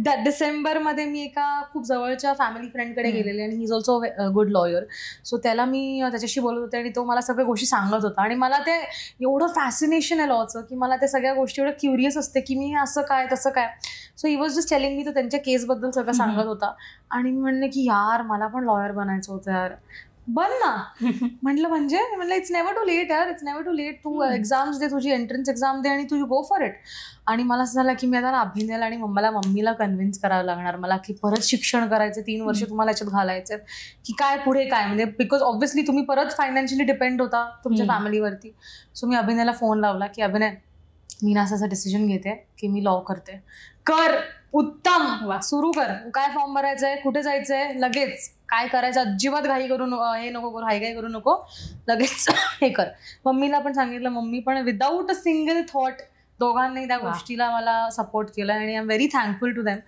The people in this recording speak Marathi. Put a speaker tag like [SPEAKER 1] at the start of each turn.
[SPEAKER 1] डिसेंबरमध्ये मी एका खूप जवळच्या फॅमिली फ्रेंडकडे गेलेले आणि he is also good lawyer. So त्याला मी त्याच्याशी बोलत होते आणि तो मला सगळ्या गोष्टी सांगत होता आणि मला ते एवढं फॅसिनेशन आहे लॉचं की मला त्या सगळ्या गोष्टी एवढं क्युरियस असते की मी असं काय तसं काय. So he was just telling me, तो त्यांच्या केसबद्दल सगळं सांगत होता आणि मी म्हणले की यार मला पण लॉयर बनायचं होतं यार. बन ना. म्हणलं इट्स नेव्हर टू लेट यार, इट्स नेव्हर टू लेट. तू एक्झाम्स दे, तुझी एंट्रन्स एक्झाम दे आणि तू गो फॉर इट. आणि मला असं झालं की मी आता अभिनयाला आणि मम्मीला कन्व्हिन्स करावं लागणार मला की परत शिक्षण करायचं, 3 वर्ष तुम्हाला याच्यात घालायचं की काय पुढे काय, म्हणजे बिकॉज ऑब्व्हियसली तुम्ही परत फायनान्शियली डिपेंड होता तुमच्या फॅमिलीवरती. सो मी अभिनयाला फोन लावला की अभिनय, मी ना असं डिसिजन घेते की मी लॉ करते. कर, उत्तम, सुरू कर. काय फॉर्म भरायचंय, कुठे जायचंय, लगेच काय करायचं, अजिबात घाई करू हे नको करू, घाई करू नको, लगेच हे कर. मम्मीला पण सांगितलं, मम्मी पण विदाऊट अ सिंगल थॉट दोघांनी त्या गोष्टीला मला सपोर्ट केला आणि I am very thankful to them.